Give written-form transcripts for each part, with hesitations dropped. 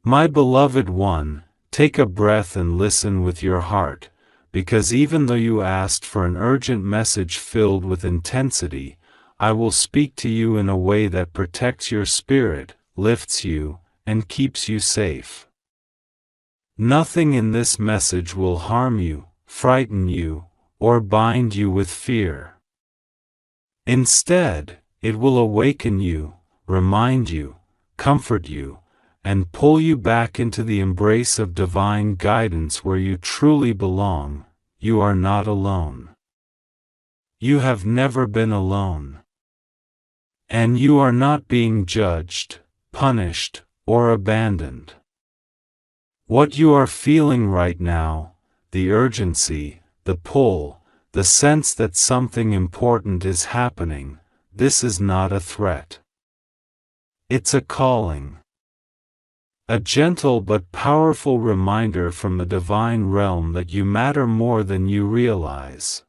My beloved one, take a breath and listen with your heart, because even though you asked for an urgent message filled with intensity, I will speak to you in a way that protects your spirit, lifts you, and keeps you safe. Nothing in this message will harm you, frighten you, or bind you with fear. Instead, it will awaken you, remind you, comfort you, and pull you back into the embrace of divine guidance where you truly belong. You are not alone. You have never been alone. And you are not being judged, punished, or abandoned. What you are feeling right now, the urgency, the pull, the sense that something important is happening, this is not a threat. It's a calling. A gentle but powerful reminder from the divine realm that you matter more than you realize.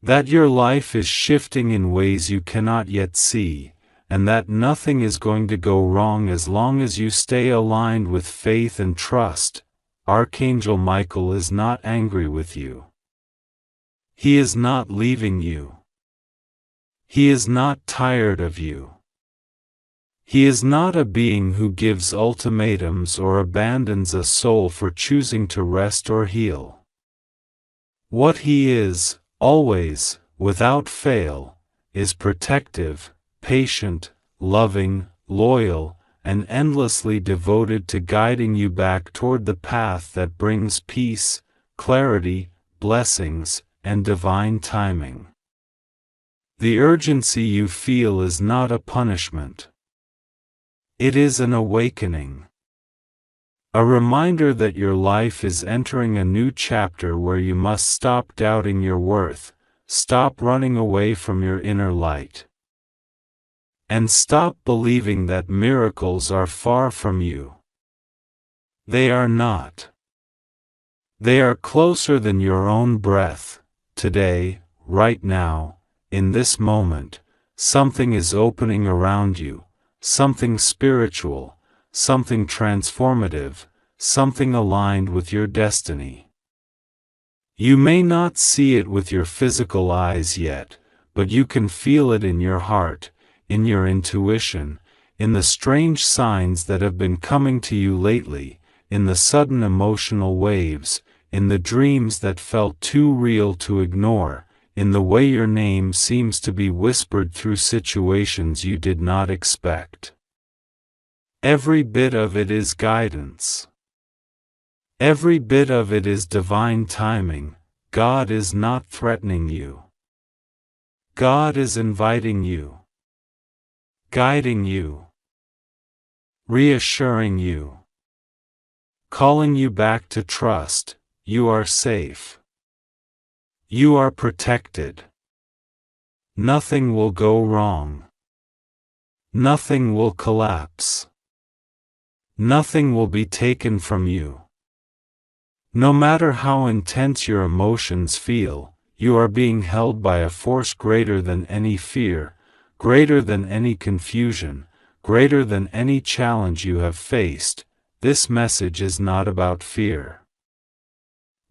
That your life is shifting in ways you cannot yet see, and that nothing is going to go wrong as long as you stay aligned with faith and trust. Archangel Michael is not angry with you. He is not leaving you. He is not tired of you. He is not a being who gives ultimatums or abandons a soul for choosing to rest or heal. What he is, always, without fail, is protective, patient, loving, loyal, and endlessly devoted to guiding you back toward the path that brings peace, clarity, blessings, and divine timing. The urgency you feel is not a punishment. It is an awakening. A reminder that your life is entering a new chapter where you must stop doubting your worth, stop running away from your inner light, and stop believing that miracles are far from you. They are not. They are closer than your own breath. Today, right now, in this moment, something is opening around you. Something spiritual, something transformative, something aligned with your destiny. You may not see it with your physical eyes yet, but you can feel it in your heart, in your intuition, in the strange signs that have been coming to you lately, in the sudden emotional waves, in the dreams that felt too real to ignore, in the way your name seems to be whispered through situations you did not expect. Every bit of it is guidance. Every bit of it is divine timing. God is not threatening you. God is inviting you, guiding you, reassuring you, calling you back to trust. You are safe. You are protected. Nothing will go wrong. Nothing will collapse. Nothing will be taken from you. No matter how intense your emotions feel, you are being held by a force greater than any fear, greater than any confusion, greater than any challenge you have faced. This message is not about fear.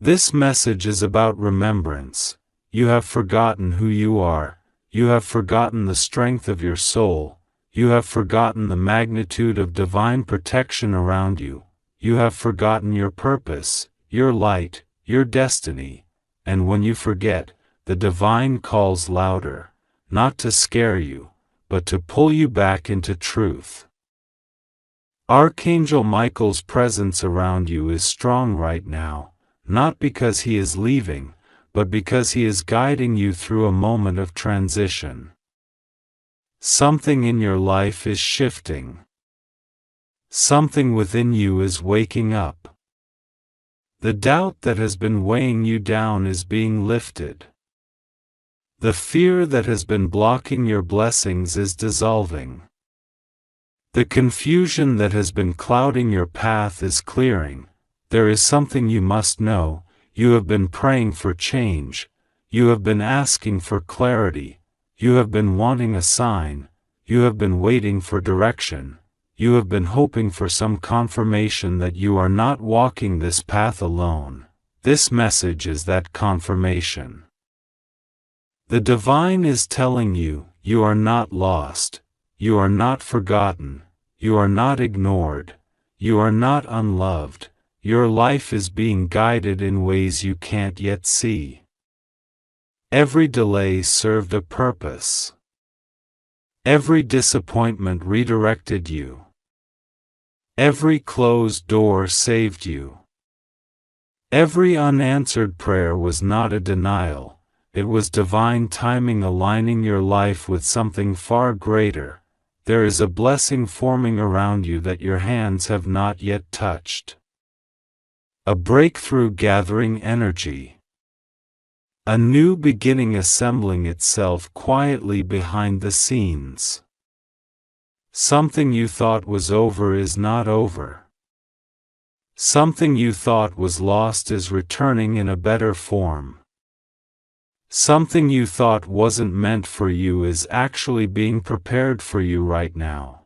This message is about remembrance. You have forgotten who you are. You have forgotten the strength of your soul. You have forgotten the magnitude of divine protection around you. You have forgotten your purpose, your light, your destiny. And when you forget, the divine calls louder, not to scare you, but to pull you back into truth. Archangel Michael's presence around you is strong right now. Not because he is leaving, but because he is guiding you through a moment of transition. Something in your life is shifting. Something within you is waking up. The doubt that has been weighing you down is being lifted. The fear that has been blocking your blessings is dissolving. The confusion that has been clouding your path is clearing. There is something you must know. You have been praying for change. You have been asking for clarity. You have been wanting a sign. You have been waiting for direction. You have been hoping for some confirmation that you are not walking this path alone. This message is that confirmation. The divine is telling you, you are not lost, you are not forgotten, you are not ignored, you are not unloved, your life is being guided in ways you can't yet see. Every delay served a purpose. Every disappointment redirected you. Every closed door saved you. Every unanswered prayer was not a denial, it was divine timing aligning your life with something far greater. There is a blessing forming around you that your hands have not yet touched. A breakthrough gathering energy. A new beginning assembling itself quietly behind the scenes. Something you thought was over is not over. Something you thought was lost is returning in a better form. Something you thought wasn't meant for you is actually being prepared for you right now.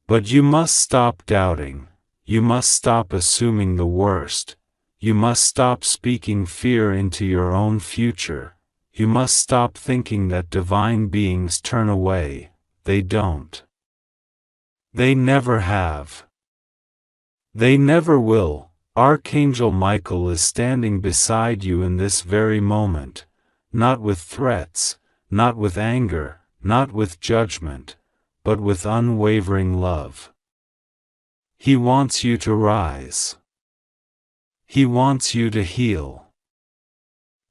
But you must stop doubting, you must stop assuming the worst, you must stop speaking fear into your own future, you must stop thinking that divine beings turn away. They don't. They never have. They never will. Archangel Michael is standing beside you in this very moment, not with threats, not with anger, not with judgment, but with unwavering love. He wants you to rise. He wants you to heal.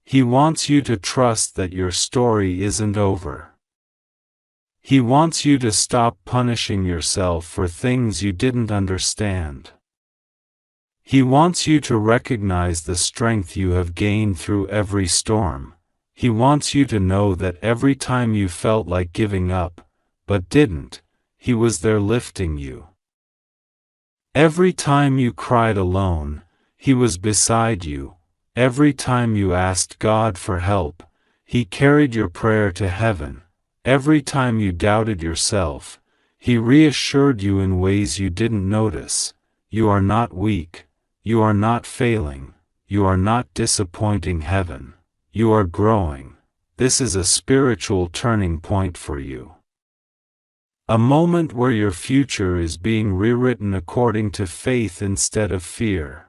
He wants you to trust that your story isn't over. He wants you to stop punishing yourself for things you didn't understand. He wants you to recognize the strength you have gained through every storm. He wants you to know that every time you felt like giving up, but didn't, He was there lifting you. Every time you cried alone, He was beside you. Every time you asked God for help, He carried your prayer to heaven. Every time you doubted yourself, He reassured you in ways you didn't notice. You are not weak. You are not failing. You are not disappointing heaven. You are growing. This is a spiritual turning point for you. A moment where your future is being rewritten according to faith instead of fear.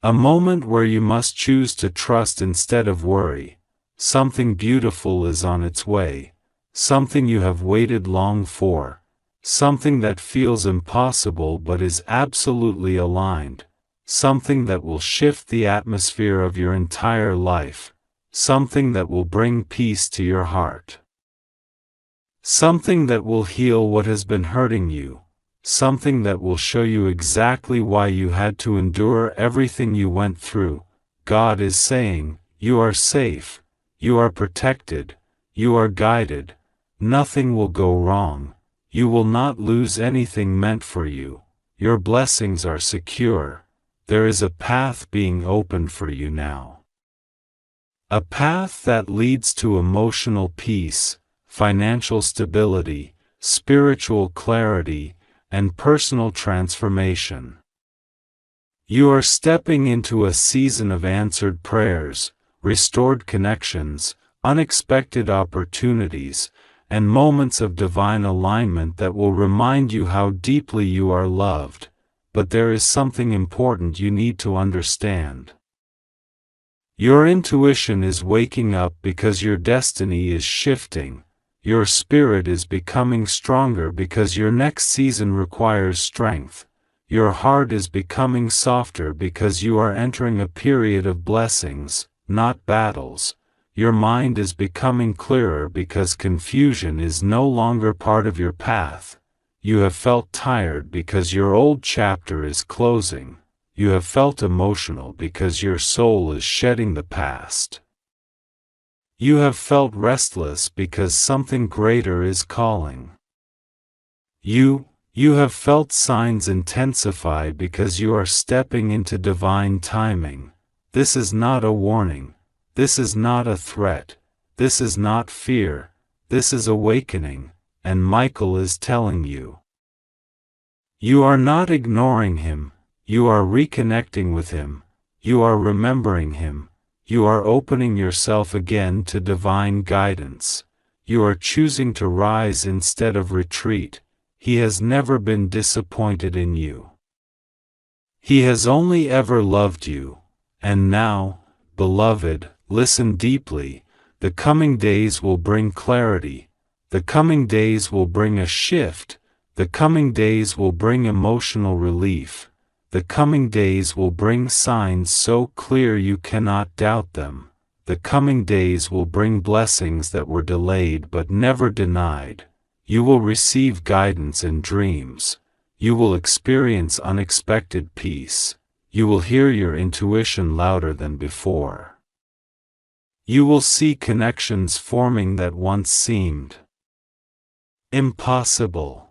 A moment where you must choose to trust instead of worry. Something beautiful is on its way. Something you have waited long for. Something that feels impossible but is absolutely aligned. Something that will shift the atmosphere of your entire life. Something that will bring peace to your heart. Something that will heal what has been hurting you. Something that will show you exactly why you had to endure everything you went through. God is saying, you are safe, you are protected, you are guided, nothing will go wrong, you will not lose anything meant for you, your blessings are secure, there is a path being opened for you now. A path that leads to emotional peace, financial stability, spiritual clarity, and personal transformation. You are stepping into a season of answered prayers, restored connections, unexpected opportunities, and moments of divine alignment that will remind you how deeply you are loved. But there is something important you need to understand. Your intuition is waking up because your destiny is shifting. Your spirit is becoming stronger because your next season requires strength. Your heart is becoming softer because you are entering a period of blessings, not battles. Your mind is becoming clearer because confusion is no longer part of your path. You have felt tired because your old chapter is closing. You have felt emotional because your soul is shedding the past. You have felt restless because something greater is calling. You have felt signs intensify because you are stepping into divine timing. This is not a warning. This is not a threat. This is not fear. This is awakening. and Michael is telling you. You are not ignoring him, you are reconnecting with him, you are remembering him, you are opening yourself again to divine guidance, you are choosing to rise instead of retreat. He has never been disappointed in you. He has only ever loved you, and now, beloved, listen deeply. The coming days will bring clarity, the coming days will bring a shift, the coming days will bring emotional relief, the coming days will bring signs so clear you cannot doubt them, the coming days will bring blessings that were delayed but never denied. You will receive guidance in dreams, you will experience unexpected peace, you will hear your intuition louder than before. You will see connections forming that once seemed impossible.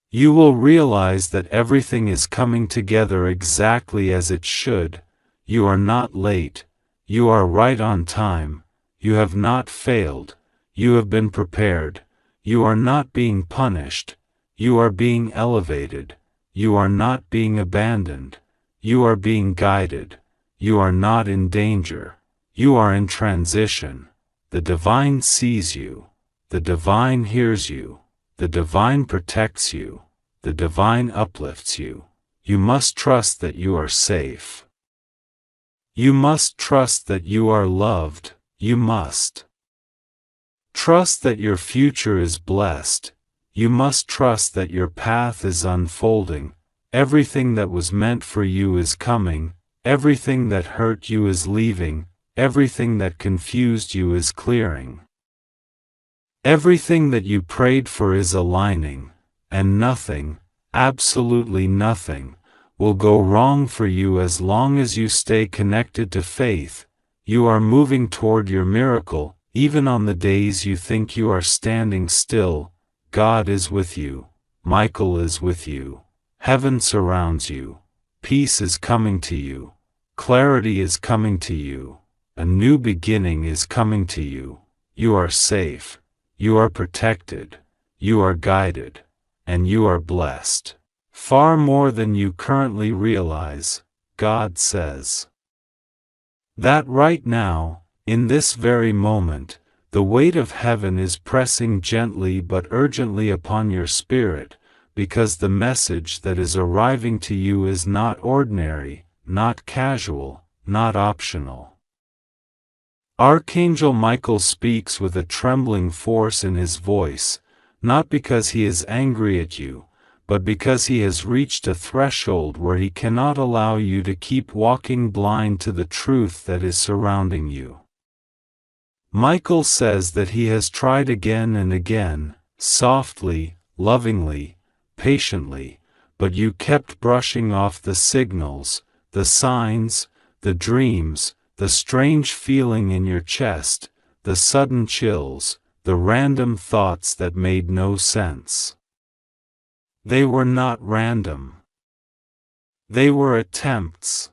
You will realize that everything is coming together exactly as it should. You are not late, you are right on time, you have not failed, you have been prepared, you are not being punished, you are being elevated, you are not being abandoned, you are being guided, you are not in danger. You are in transition. The divine sees you, the divine hears you, the divine protects you, the divine uplifts you. You must trust that you are safe. You must trust that you are loved. You must trust that your future is blessed. You must trust that your path is unfolding. Everything that was meant for you is coming. Everything that hurt you is leaving. Everything that confused you is clearing. Everything that you prayed for is aligning, and nothing, absolutely nothing, will go wrong for you as long as you stay connected to faith. You are moving toward your miracle, even on the days you think you are standing still. God is with you, Michael is with you, heaven surrounds you, peace is coming to you, clarity is coming to you. A new beginning is coming to you. You are safe, you are protected, you are guided, and you are blessed. Far more than you currently realize, God says. That right now, in this very moment, the weight of heaven is pressing gently but urgently upon your spirit, because the message that is arriving to you is not ordinary, not casual, not optional. Archangel Michael speaks with a trembling force in his voice, not because he is angry at you, but because he has reached a threshold where he cannot allow you to keep walking blind to the truth that is surrounding you. Michael says that he has tried again and again, softly, lovingly, patiently, but you kept brushing off the signals, the signs, the dreams, the strange feeling in your chest, the sudden chills, the random thoughts that made no sense. They were not random. They were attempts.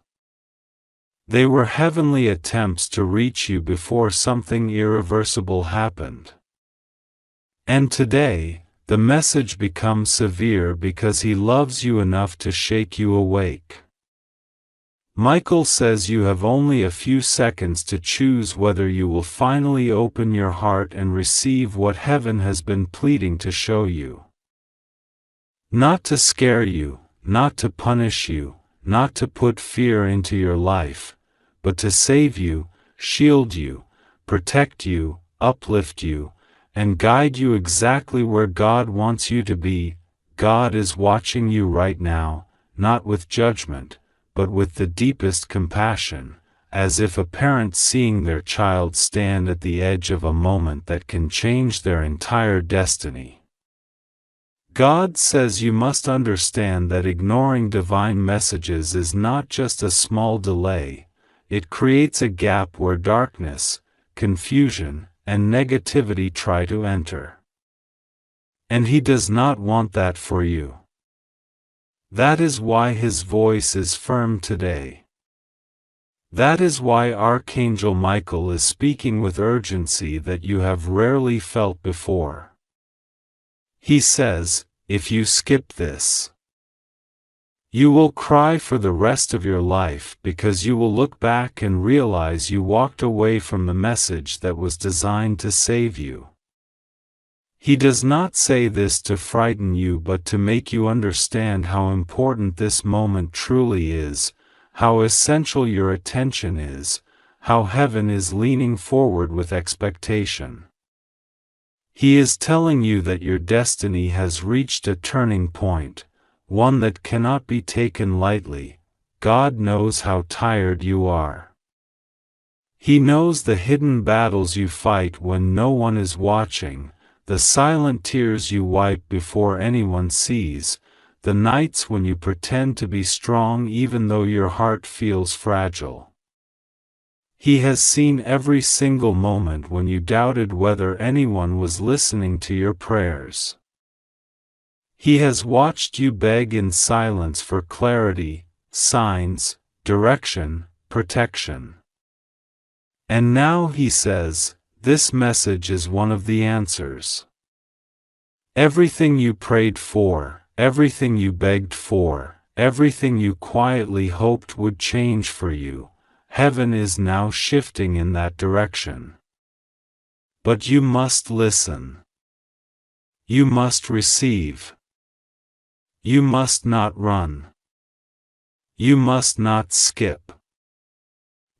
They were heavenly attempts to reach you before something irreversible happened. And today, the message becomes severe because he loves you enough to shake you awake. Michael says you have only a few seconds to choose whether you will finally open your heart and receive what heaven has been pleading to show you. Not to scare you, not to punish you, not to put fear into your life, but to save you, shield you, protect you, uplift you, and guide you exactly where God wants you to be. God is watching you right now, not with judgment, but with the deepest compassion, as if a parent seeing their child stand at the edge of a moment that can change their entire destiny. God says you must understand that ignoring divine messages is not just a small delay, it creates a gap where darkness, confusion, and negativity try to enter. And He does not want that for you. That is why His voice is firm today. That is why Archangel Michael is speaking with urgency that you have rarely felt before. He says, if you skip this, you will cry for the rest of your life because you will look back and realize you walked away from the message that was designed to save you. He does not say this to frighten you but to make you understand how important this moment truly is, how essential your attention is, how heaven is leaning forward with expectation. He is telling you that your destiny has reached a turning point, one that cannot be taken lightly. God knows how tired you are. He knows the hidden battles you fight when no one is watching, the silent tears you wipe before anyone sees, the nights when you pretend to be strong even though your heart feels fragile. He has seen every single moment when you doubted whether anyone was listening to your prayers. He has watched you beg in silence for clarity, signs, direction, protection. And now he says, this message is one of the answers. Everything you prayed for, everything you begged for, everything you quietly hoped would change for you, heaven is now shifting in that direction. But you must listen. You must receive. You must not run. You must not skip.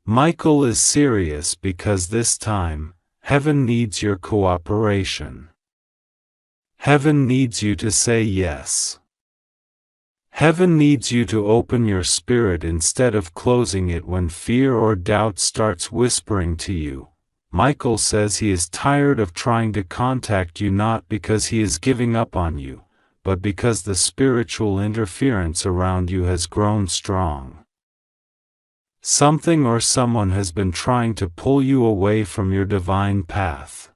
Michael is serious because this time, heaven needs your cooperation. Heaven needs you to say yes. Heaven needs you to open your spirit instead of closing it when fear or doubt starts whispering to you. Michael says he is tired of trying to contact you not because he is giving up on you, but because the spiritual interference around you has grown strong. Something or someone has been trying to pull you away from your divine path.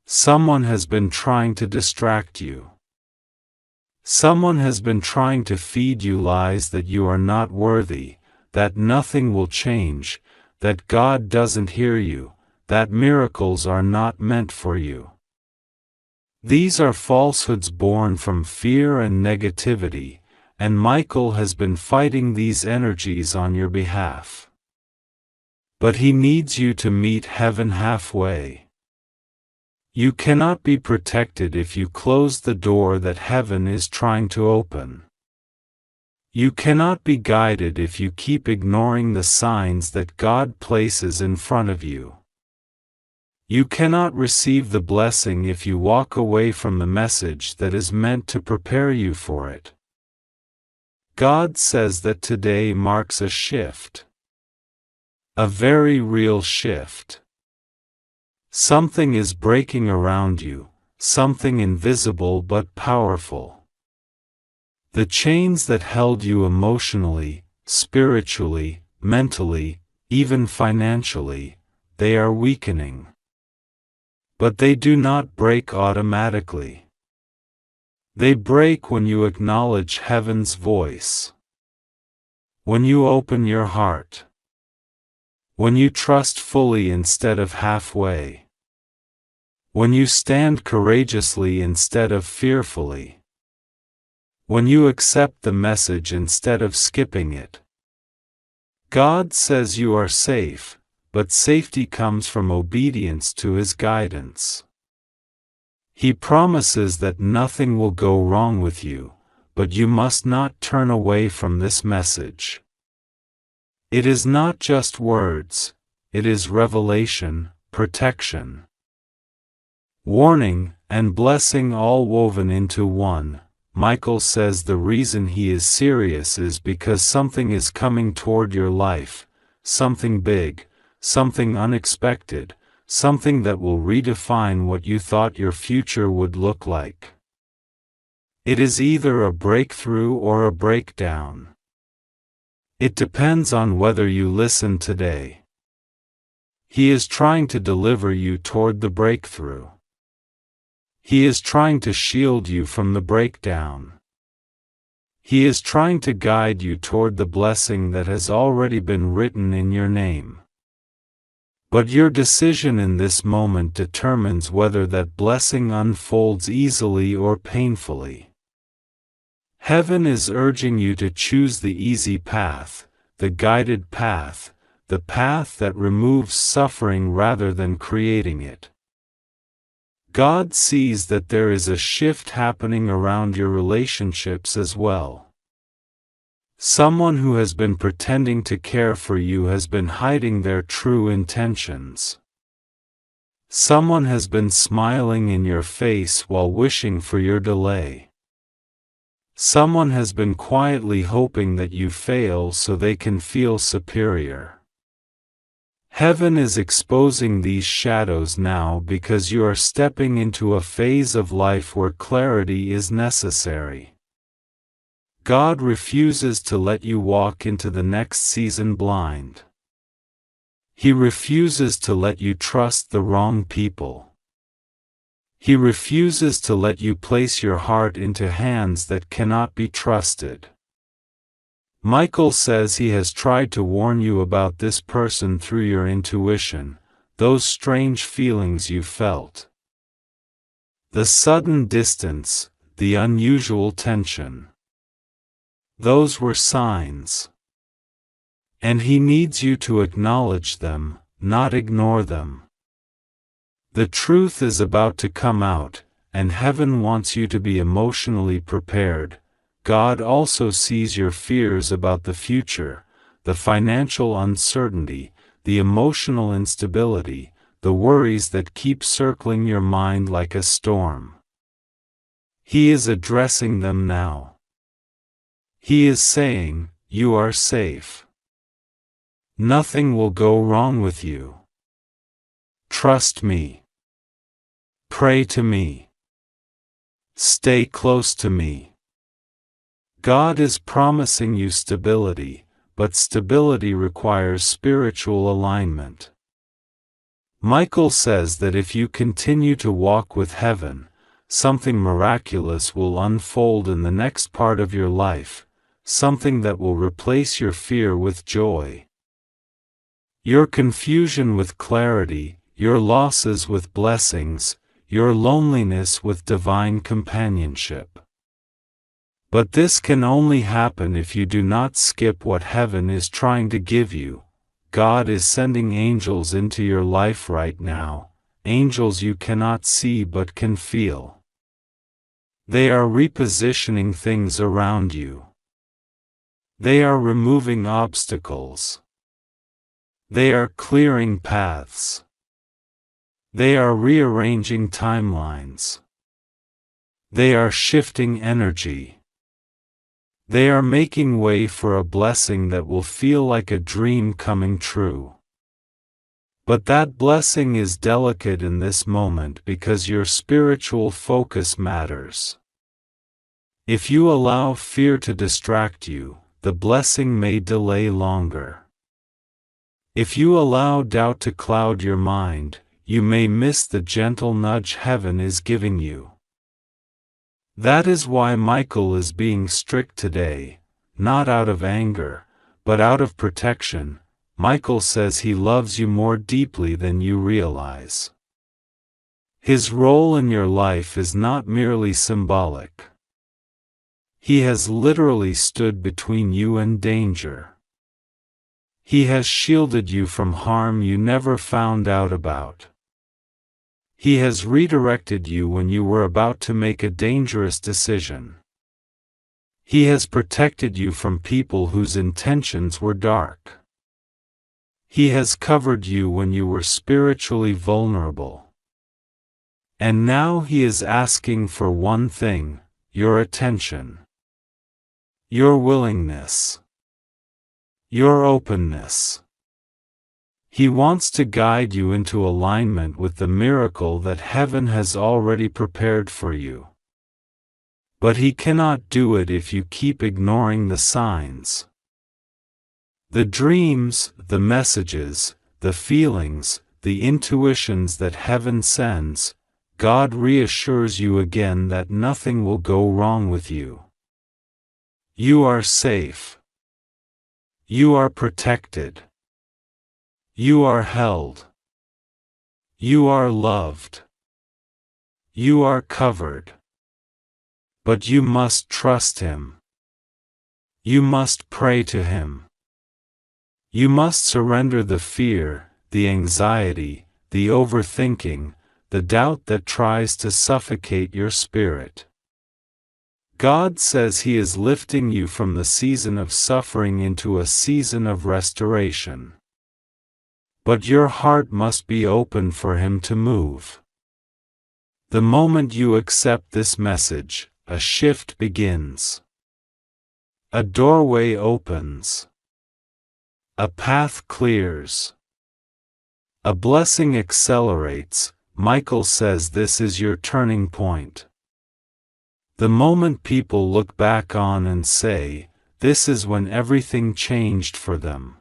Someone has been trying to distract you. Someone has been trying to feed you lies that you are not worthy, that nothing will change, that God doesn't hear you, that miracles are not meant for you. These are falsehoods born from fear and negativity, and Michael has been fighting these energies on your behalf. But he needs you to meet heaven halfway. You cannot be protected if you close the door that heaven is trying to open. You cannot be guided if you keep ignoring the signs that God places in front of you. You cannot receive the blessing if you walk away from the message that is meant to prepare you for it. God says that today marks a shift. A very real shift. Something is breaking around you, something invisible but powerful. The chains that held you emotionally, spiritually, mentally, even financially, they are weakening. But they do not break automatically. They break when you acknowledge heaven's voice. When you open your heart. When you trust fully instead of halfway. When you stand courageously instead of fearfully. When you accept the message instead of skipping it. God says you are safe, but safety comes from obedience to His guidance. He promises that nothing will go wrong with you, but you must not turn away from this message. It is not just words, it is revelation, protection, warning, and blessing all woven into one. Michael says the reason he is serious is because something is coming toward your life, something big, something unexpected, something that will redefine what you thought your future would look like. It is either a breakthrough or a breakdown. It depends on whether you listen today. He is trying to deliver you toward the breakthrough. He is trying to shield you from the breakdown. He is trying to guide you toward the blessing that has already been written in your name. But your decision in this moment determines whether that blessing unfolds easily or painfully. Heaven is urging you to choose the easy path, the guided path, the path that removes suffering rather than creating it. God sees that there is a shift happening around your relationships as well. Someone who has been pretending to care for you has been hiding their true intentions. Someone has been smiling in your face while wishing for your delay. Someone has been quietly hoping that you fail so they can feel superior. Heaven is exposing these shadows now because you are stepping into a phase of life where clarity is necessary. God refuses to let you walk into the next season blind. He refuses to let you trust the wrong people. He refuses to let you place your heart into hands that cannot be trusted. Michael says he has tried to warn you about this person through your intuition, those strange feelings you felt. The sudden distance, the unusual tension. Those were signs. And he needs you to acknowledge them, not ignore them. The truth is about to come out, and heaven wants you to be emotionally prepared. God also sees your fears about the future, the financial uncertainty, the emotional instability, the worries that keep circling your mind like a storm. He is addressing them now. He is saying, "You are safe. Nothing will go wrong with you. Trust me. Pray to me. Stay close to me." God is promising you stability, but stability requires spiritual alignment. Michael says that if you continue to walk with heaven, something miraculous will unfold in the next part of your life, something that will replace your fear with joy. Your confusion with clarity, your losses with blessings, your loneliness with divine companionship. But this can only happen if you do not skip what heaven is trying to give you. God is sending angels into your life right now, angels you cannot see but can feel. They are repositioning things around you. They are removing obstacles. They are clearing paths. They are rearranging timelines. They are shifting energy. They are making way for a blessing that will feel like a dream coming true. But that blessing is delicate in this moment because your spiritual focus matters. If you allow fear to distract you, the blessing may delay longer. If you allow doubt to cloud your mind, you may miss the gentle nudge heaven is giving you. That is why Michael is being strict today, not out of anger, but out of protection. Michael says he loves you more deeply than you realize. His role in your life is not merely symbolic. He has literally stood between you and danger. He has shielded you from harm you never found out about. He has redirected you when you were about to make a dangerous decision. He has protected you from people whose intentions were dark. He has covered you when you were spiritually vulnerable. And now he is asking for one thing: your attention. Your willingness. Your openness. He wants to guide you into alignment with the miracle that heaven has already prepared for you. But he cannot do it if you keep ignoring the signs. The dreams, the messages, the feelings, the intuitions that heaven sends, God reassures you again that nothing will go wrong with you. You are safe. You are protected. You are held. You are loved. You are covered. But you must trust Him. You must pray to Him. You must surrender the fear, the anxiety, the overthinking, the doubt that tries to suffocate your spirit. God says He is lifting you from the season of suffering into a season of restoration. But your heart must be open for Him to move. The moment you accept this message, a shift begins. A doorway opens. A path clears. A blessing accelerates. Michael says this is your turning point. The moment people look back on and say, this is when everything changed for them.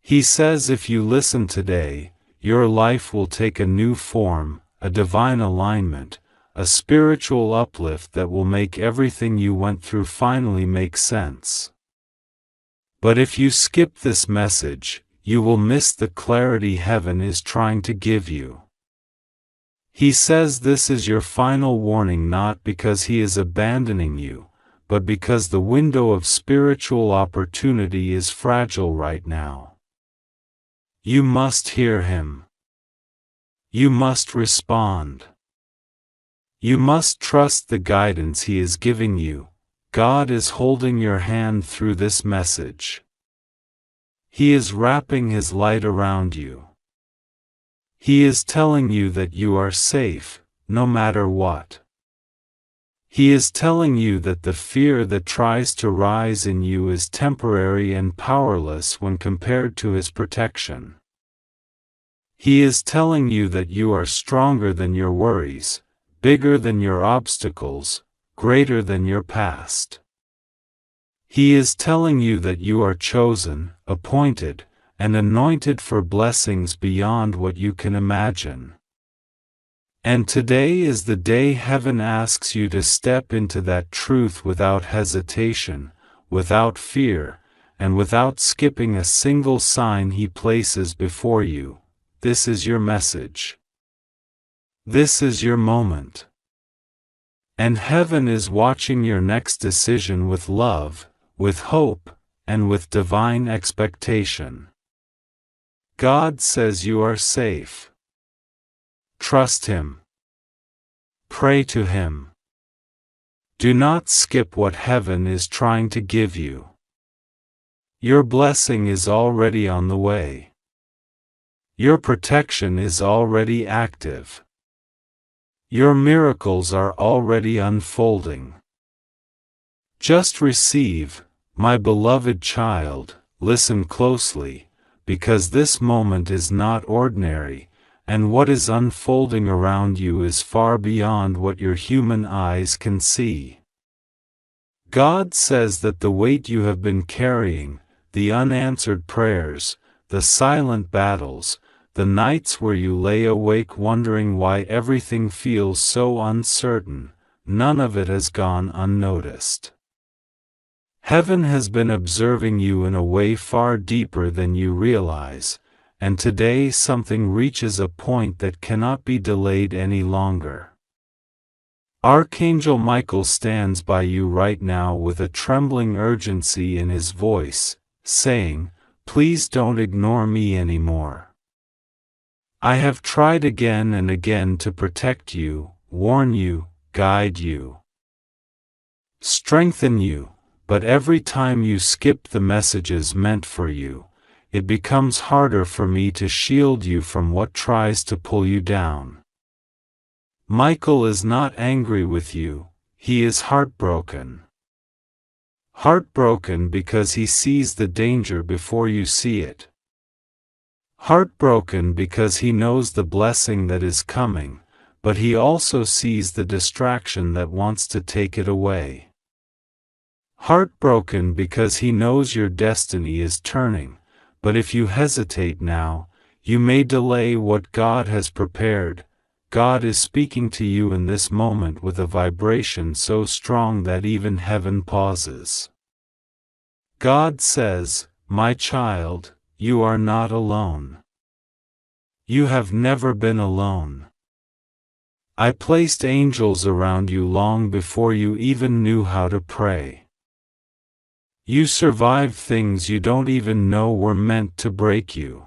He says if you listen today, your life will take a new form, a divine alignment, a spiritual uplift that will make everything you went through finally make sense. But if you skip this message, you will miss the clarity heaven is trying to give you. He says this is your final warning not because He is abandoning you, but because the window of spiritual opportunity is fragile right now. You must hear Him. You must respond. You must trust the guidance He is giving you. God is holding your hand through this message. He is wrapping His light around you. He is telling you that you are safe, no matter what. He is telling you that the fear that tries to rise in you is temporary and powerless when compared to His protection. He is telling you that you are stronger than your worries, bigger than your obstacles, greater than your past. He is telling you that you are chosen, appointed, and anointed for blessings beyond what you can imagine. And today is the day heaven asks you to step into that truth without hesitation, without fear, and without skipping a single sign He places before you. This is your message. This is your moment. And heaven is watching your next decision with love, with hope, and with divine expectation. God says you are safe. Trust Him. Pray to Him. Do not skip what heaven is trying to give you. Your blessing is already on the way. Your protection is already active. Your miracles are already unfolding. Just receive, my beloved child, listen closely, because this moment is not ordinary, and what is unfolding around you is far beyond what your human eyes can see. God says that the weight you have been carrying, the unanswered prayers, the silent battles, the nights where you lay awake wondering why everything feels so uncertain, none of it has gone unnoticed. Heaven has been observing you in a way far deeper than you realize, and today something reaches a point that cannot be delayed any longer. Archangel Michael stands by you right now with a trembling urgency in his voice, saying, "Please don't ignore me anymore. I have tried again and again to protect you, warn you, guide you, strengthen you, but every time you skip the messages meant for you, it becomes harder for me to shield you from what tries to pull you down." Michael is not angry with you, he is heartbroken. Heartbroken because he sees the danger before you see it. Heartbroken because he knows the blessing that is coming, but he also sees the distraction that wants to take it away. Heartbroken because he knows your destiny is turning, but if you hesitate now, you may delay what God has prepared. God is speaking to you in this moment with a vibration so strong that even heaven pauses. God says, "My child, you are not alone. You have never been alone. I placed angels around you long before you even knew how to pray. You survived things you don't even know were meant to break you.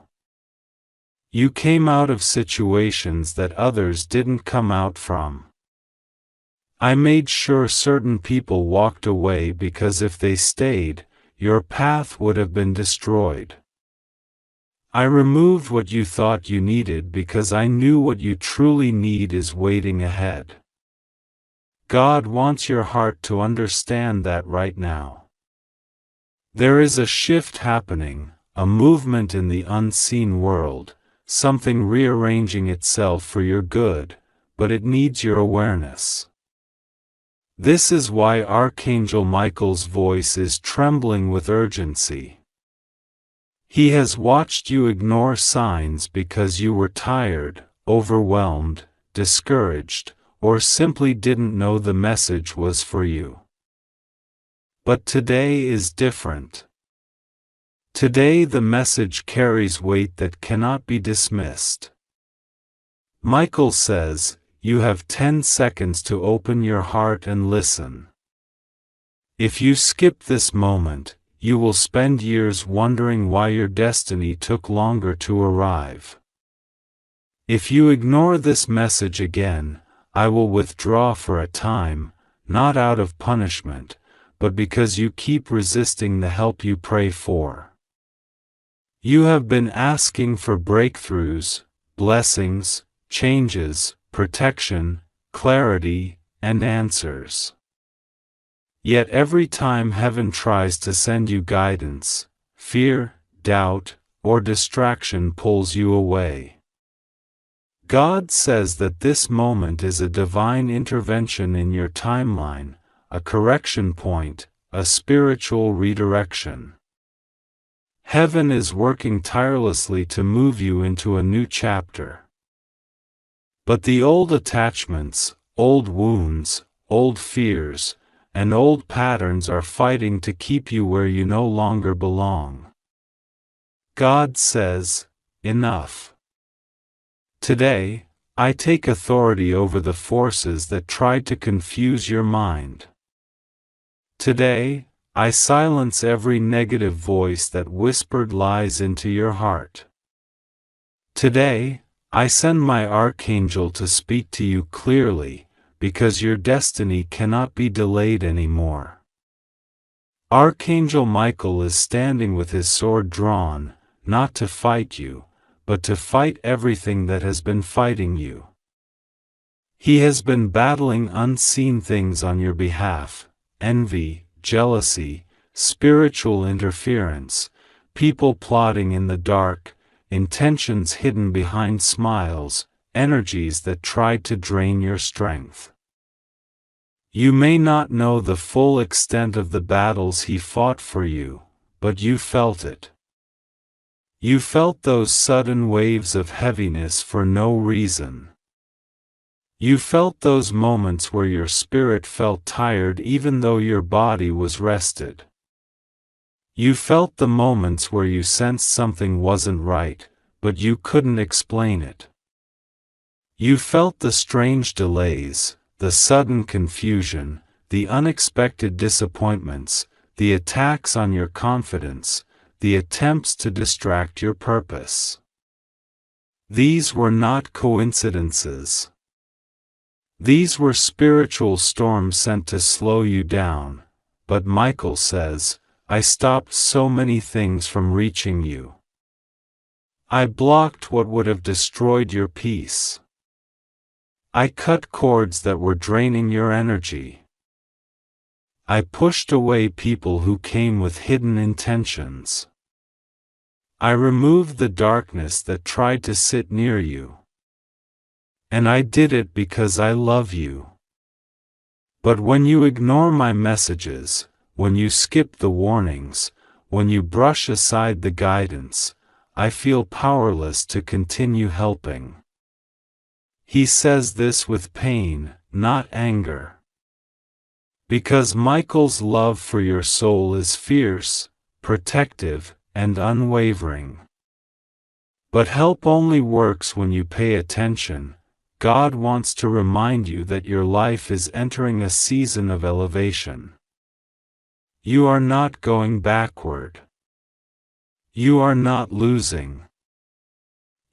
You came out of situations that others didn't come out from. I made sure certain people walked away because if they stayed, your path would have been destroyed. I removed what you thought you needed because I knew what you truly need is waiting ahead. God wants your heart to understand that right now. There is a shift happening, a movement in the unseen world, something rearranging itself for your good, but it needs your awareness. This is why Archangel Michael's voice is trembling with urgency. He has watched you ignore signs because you were tired, overwhelmed, discouraged, or simply didn't know the message was for you. But today is different. Today the message carries weight that cannot be dismissed. Michael says, you have 10 seconds to open your heart and listen. If you skip this moment, you will spend years wondering why your destiny took longer to arrive. If you ignore this message again, I will withdraw for a time, not out of punishment, but because you keep resisting the help you pray for. You have been asking for breakthroughs, blessings, changes, protection, clarity, and answers. Yet every time heaven tries to send you guidance, fear, doubt, or distraction pulls you away. God says that this moment is a divine intervention in your timeline, a correction point, a spiritual redirection. Heaven is working tirelessly to move you into a new chapter. But the old attachments, old wounds, old fears, and old patterns are fighting to keep you where you no longer belong. God says, enough. Today, I take authority over the forces that tried to confuse your mind. Today, I silence every negative voice that whispered lies into your heart. Today, I send my Archangel to speak to you clearly, because your destiny cannot be delayed anymore. Archangel Michael is standing with his sword drawn, not to fight you, but to fight everything that has been fighting you. He has been battling unseen things on your behalf: envy, jealousy, spiritual interference, people plotting in the dark, intentions hidden behind smiles, energies that tried to drain your strength. You may not know the full extent of the battles he fought for you, but you felt it. You felt those sudden waves of heaviness for no reason. You felt those moments where your spirit felt tired even though your body was rested. You felt the moments where you sensed something wasn't right, but you couldn't explain it. You felt the strange delays, the sudden confusion, the unexpected disappointments, the attacks on your confidence, the attempts to distract your purpose. These were not coincidences. These were spiritual storms sent to slow you down, but Michael says, I stopped so many things from reaching you. I blocked what would have destroyed your peace. I cut cords that were draining your energy. I pushed away people who came with hidden intentions. I removed the darkness that tried to sit near you. And I did it because I love you. But when you ignore my messages, when you skip the warnings, when you brush aside the guidance, I feel powerless to continue helping. He says this with pain, not anger. Because Michael's love for your soul is fierce, protective, and unwavering. But help only works when you pay attention. God wants to remind you that your life is entering a season of elevation. You are not going backward. You are not losing.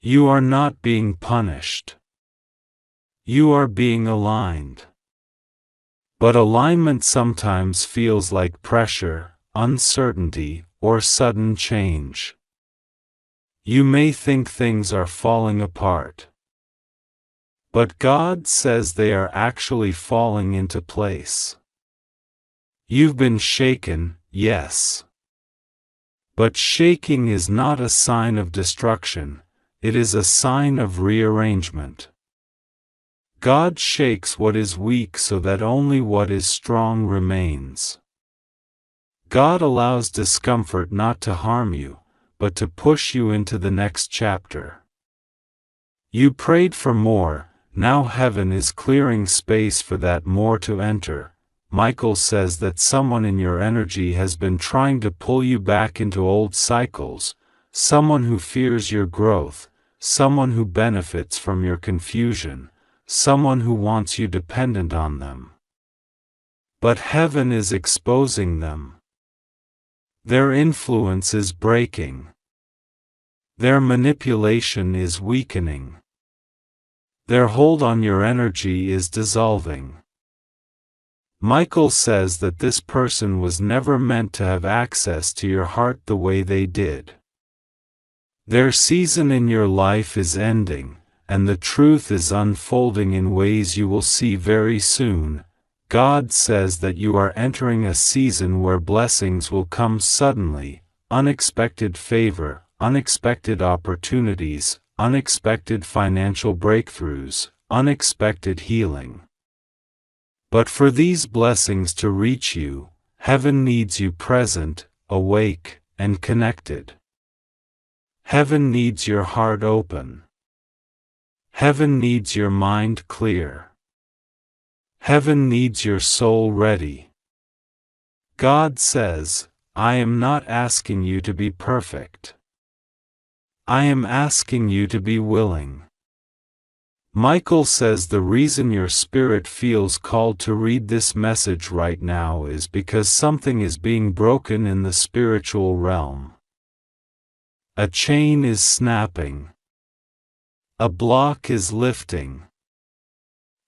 You are not being punished. You are being aligned. But alignment sometimes feels like pressure, uncertainty, or sudden change. You may think things are falling apart. But God says they are actually falling into place. You've been shaken, yes. But shaking is not a sign of destruction, it is a sign of rearrangement. God shakes what is weak so that only what is strong remains. God allows discomfort not to harm you, but to push you into the next chapter. You prayed for more, now heaven is clearing space for that more to enter. Michael says that someone in your energy has been trying to pull you back into old cycles, someone who fears your growth, someone who benefits from your confusion, someone who wants you dependent on them. But heaven is exposing them. Their influence is breaking. Their manipulation is weakening. Their hold on your energy is dissolving. Michael says that this person was never meant to have access to your heart the way they did. Their season in your life is ending, and the truth is unfolding in ways you will see very soon. God says that you are entering a season where blessings will come suddenly, unexpected favor, unexpected opportunities, unexpected financial breakthroughs, unexpected healing. But for these blessings to reach you, heaven needs you present, awake, and connected. Heaven needs your heart open. Heaven needs your mind clear. Heaven needs your soul ready. God says, I am not asking you to be perfect. I am asking you to be willing. Michael says the reason your spirit feels called to read this message right now is because something is being broken in the spiritual realm. A chain is snapping. A block is lifting.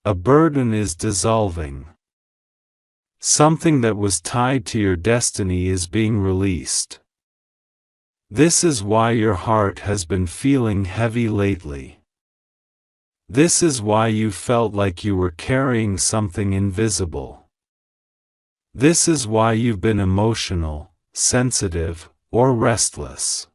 A burden is dissolving. Something that was tied to your destiny is being released. This is why your heart has been feeling heavy lately. This is why you felt like you were carrying something invisible. This is why you've been emotional, sensitive, or restless.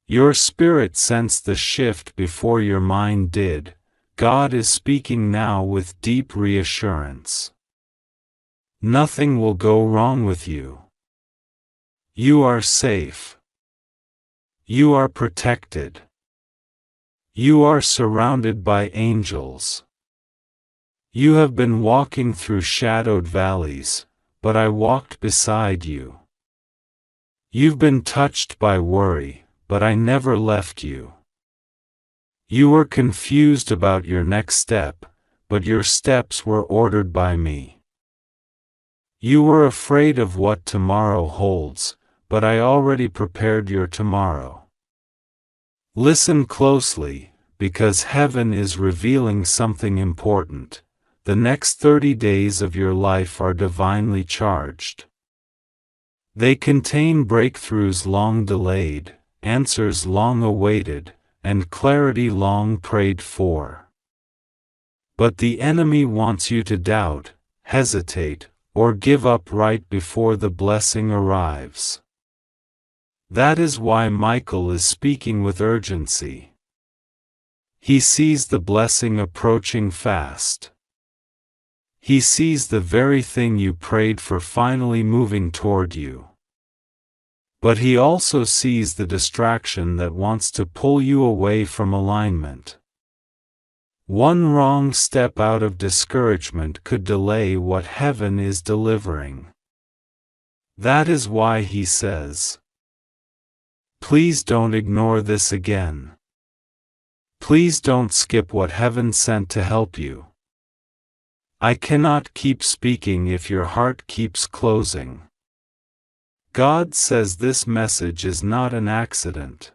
Your spirit sensed the shift before your mind did. God is speaking now with deep reassurance. Nothing will go wrong with you. You are safe. You are protected. You are surrounded by angels. You have been walking through shadowed valleys, but I walked beside you. You've been touched by worry, but I never left you. You were confused about your next step, but your steps were ordered by me. You were afraid of what tomorrow holds, but I already prepared your tomorrow. Listen closely, because heaven is revealing something important. The next 30 days of your life are divinely charged. They contain breakthroughs long delayed, answers long awaited, and clarity long prayed for. But the enemy wants you to doubt, hesitate, or give up right before the blessing arrives. That is why Michael is speaking with urgency. He sees the blessing approaching fast. He sees the very thing you prayed for finally moving toward you. But he also sees the distraction that wants to pull you away from alignment. One wrong step out of discouragement could delay what heaven is delivering. That is why he says, Please don't ignore this again. Please don't skip what heaven sent to help you. I cannot keep speaking if your heart keeps closing. God says this message is not an accident.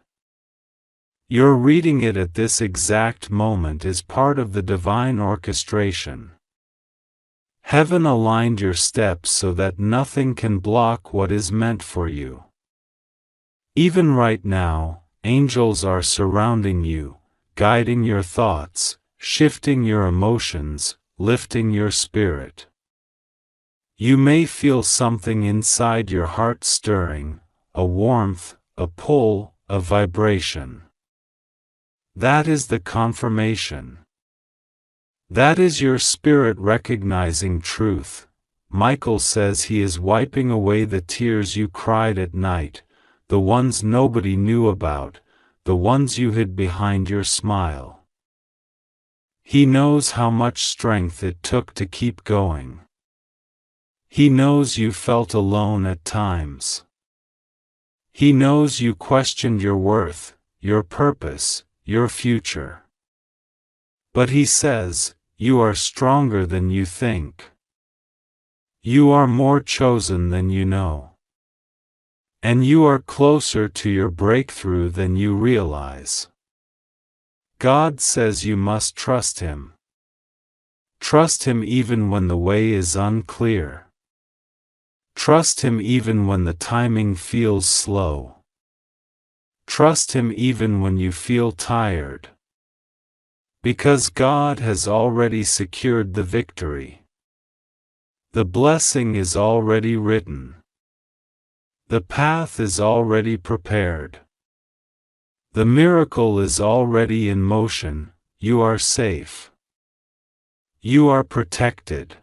Your reading it at this exact moment is part of the divine orchestration. Heaven aligned your steps so that nothing can block what is meant for you. Even right now, angels are surrounding you, guiding your thoughts, shifting your emotions, lifting your spirit. You may feel something inside your heart stirring, a warmth, a pull, a vibration. That is the confirmation. That is your spirit recognizing truth. Michael says he is wiping away the tears you cried at night, the ones nobody knew about, the ones you hid behind your smile. He knows how much strength it took to keep going. He knows you felt alone at times. He knows you questioned your worth, your purpose, your future. But he says, you are stronger than you think. You are more chosen than you know. And you are closer to your breakthrough than you realize. God says you must trust Him. Trust Him even when the way is unclear. Trust Him even when the timing feels slow. Trust Him even when you feel tired. Because God has already secured the victory. The blessing is already written. The path is already prepared. The miracle is already in motion. You are safe. You are protected.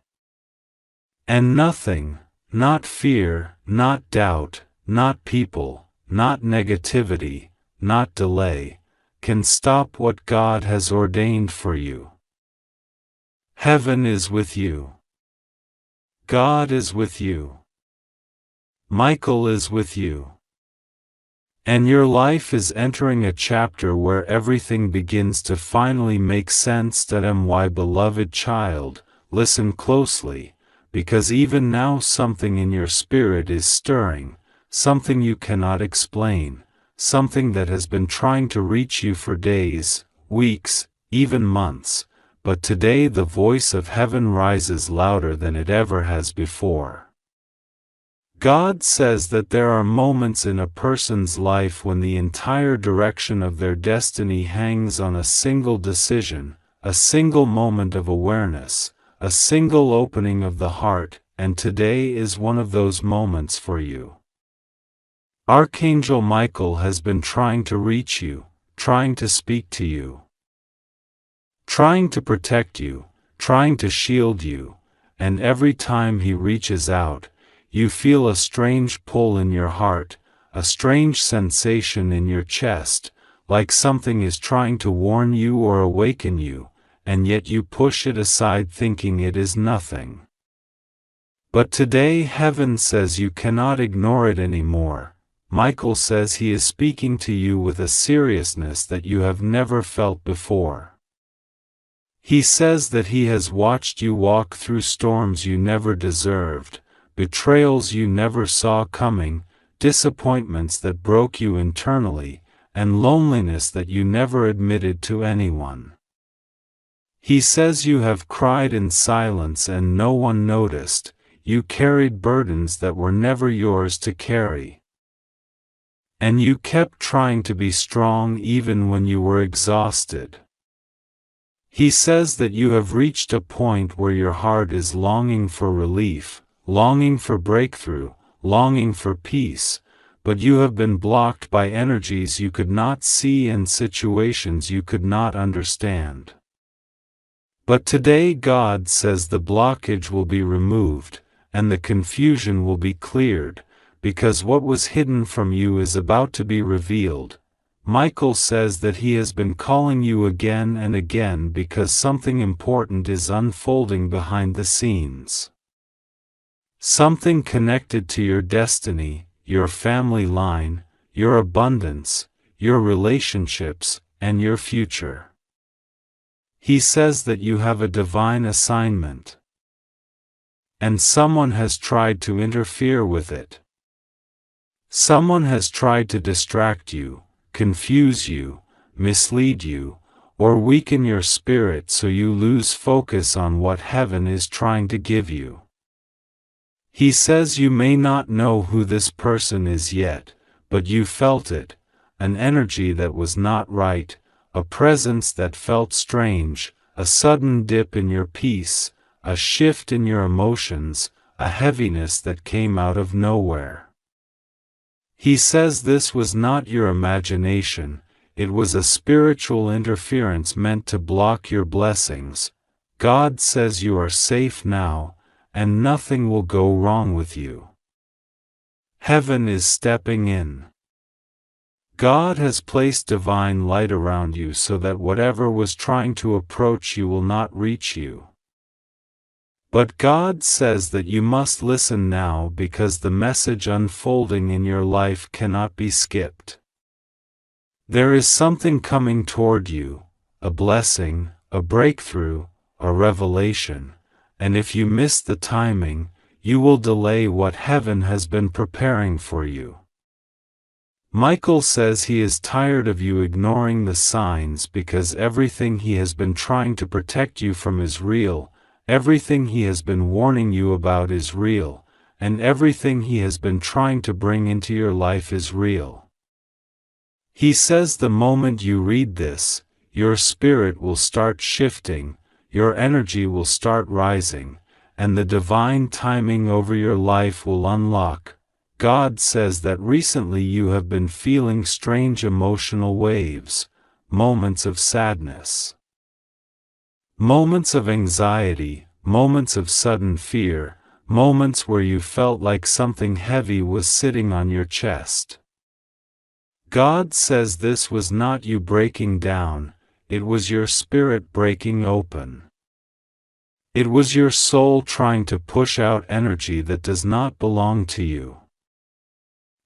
And nothing, not fear, not doubt, not people, not negativity, not delay, can stop what God has ordained for you. Heaven is with you. God is with you. Michael is with you. And your life is entering a chapter where everything begins to finally make sense. My beloved child, listen closely, because even now something in your spirit is stirring, something you cannot explain, something that has been trying to reach you for days, weeks, even months, but today the voice of heaven rises louder than it ever has before. God says that there are moments in a person's life when the entire direction of their destiny hangs on a single decision, a single moment of awareness, a single opening of the heart, and today is one of those moments for you. Archangel Michael has been trying to reach you, trying to speak to you, trying to protect you, trying to shield you, and every time he reaches out, you feel a strange pull in your heart, a strange sensation in your chest, like something is trying to warn you or awaken you, and yet you push it aside thinking it is nothing. But today heaven says you cannot ignore it anymore. Michael says he is speaking to you with a seriousness that you have never felt before. He says that he has watched you walk through storms you never deserved, betrayals you never saw coming, disappointments that broke you internally, and loneliness that you never admitted to anyone. He says you have cried in silence and no one noticed, you carried burdens that were never yours to carry. And you kept trying to be strong even when you were exhausted. He says that you have reached a point where your heart is longing for relief, longing for breakthrough, longing for peace, but you have been blocked by energies you could not see and situations you could not understand. But today God says the blockage will be removed, and the confusion will be cleared, because what was hidden from you is about to be revealed. Michael says that he has been calling you again and again because something important is unfolding behind the scenes. Something connected to your destiny, your family line, your abundance, your relationships, and your future. He says that you have a divine assignment, and someone has tried to interfere with it. Someone has tried to distract you, confuse you, mislead you, or weaken your spirit so you lose focus on what heaven is trying to give you. He says you may not know who this person is yet, but you felt it, an energy that was not right, a presence that felt strange, a sudden dip in your peace, a shift in your emotions, a heaviness that came out of nowhere. He says this was not your imagination, it was a spiritual interference meant to block your blessings. God says you are safe now, and nothing will go wrong with you. Heaven is stepping in. God has placed divine light around you so that whatever was trying to approach you will not reach you. But God says that you must listen now because the message unfolding in your life cannot be skipped. There is something coming toward you, a blessing, a breakthrough, a revelation, and if you miss the timing, you will delay what heaven has been preparing for you. Michael says he is tired of you ignoring the signs because everything he has been trying to protect you from is real. Everything he has been warning you about is real, and everything he has been trying to bring into your life is real. He says the moment you read this, your spirit will start shifting, your energy will start rising, and the divine timing over your life will unlock. God says that recently you have been feeling strange emotional waves, moments of sadness, moments of anxiety, moments of sudden fear, moments where you felt like something heavy was sitting on your chest. God says this was not you breaking down, it was your spirit breaking open. It was your soul trying to push out energy that does not belong to you.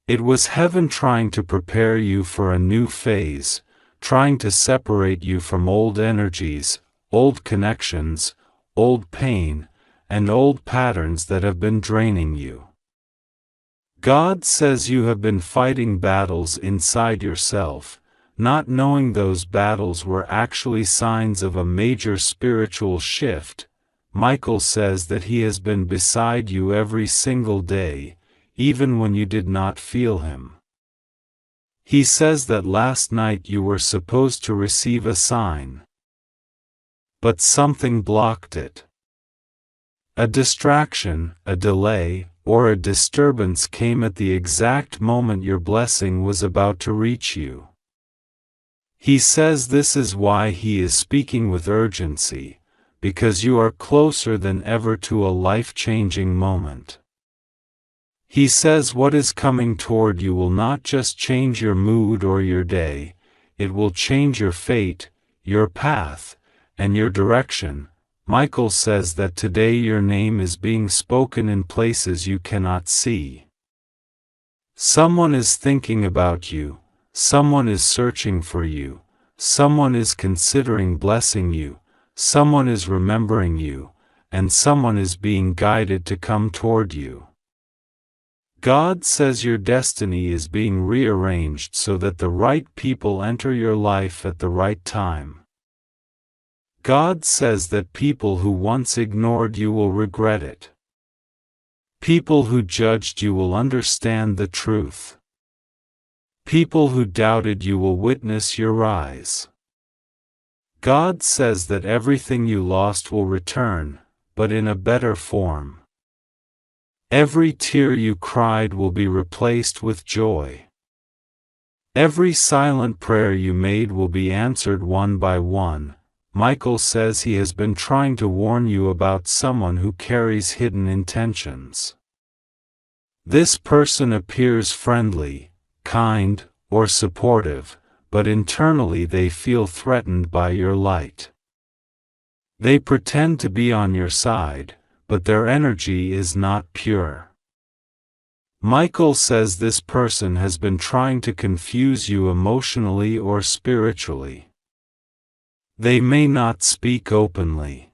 It was heaven trying to prepare you for a new phase, trying to separate you from old energies, old connections, old pain, and old patterns that have been draining you. God says you have been fighting battles inside yourself, not knowing those battles were actually signs of a major spiritual shift. Michael says that he has been beside you every single day, even when you did not feel him. He says that last night you were supposed to receive a sign, but something blocked it. A distraction, a delay, or a disturbance came at the exact moment your blessing was about to reach you. He says this is why he is speaking with urgency, because you are closer than ever to a life-changing moment. He says what is coming toward you will not just change your mood or your day, it will change your fate, your path, and your direction. Michael says that today your name is being spoken in places you cannot see. Someone is thinking about you, someone is searching for you, someone is considering blessing you, someone is remembering you, and someone is being guided to come toward you. God says your destiny is being rearranged so that the right people enter your life at the right time. God says that people who once ignored you will regret it. People who judged you will understand the truth. People who doubted you will witness your rise. God says that everything you lost will return, but in a better form. Every tear you cried will be replaced with joy. Every silent prayer you made will be answered one by one. Michael says he has been trying to warn you about someone who carries hidden intentions. This person appears friendly, kind, or supportive, but internally they feel threatened by your light. They pretend to be on your side, but their energy is not pure. Michael says this person has been trying to confuse you emotionally or spiritually. They may not speak openly,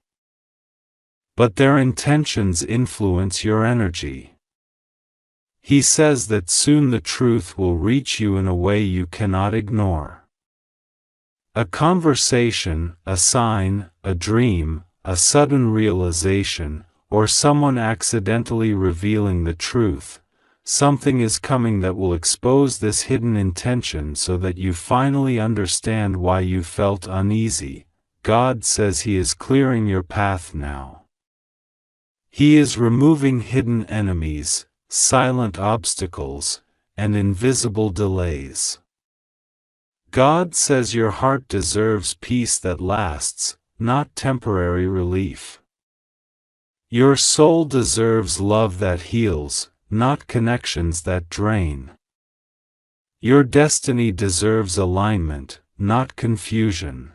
but their intentions influence your energy. He says that soon the truth will reach you in a way you cannot ignore. A conversation, a sign, a dream, a sudden realization, or someone accidentally revealing the truth. Something is coming that will expose this hidden intention so that you finally understand why you felt uneasy. God says He is clearing your path now. He is removing hidden enemies, silent obstacles, and invisible delays. God says your heart deserves peace that lasts, not temporary relief. Your soul deserves love that heals, not connections that drain. Your destiny deserves alignment, not confusion.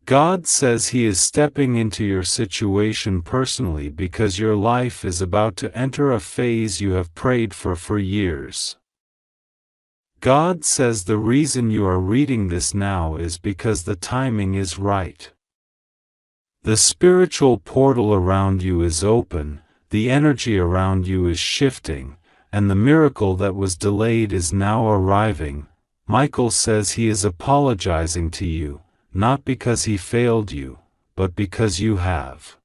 God says He is stepping into your situation personally because your life is about to enter a phase you have prayed for years. God says the reason you are reading this now is because the timing is right. The spiritual portal around you is open, the energy around you is shifting, and the miracle that was delayed is now arriving. Michael says he is apologizing to you, not because he failed you, but because you have.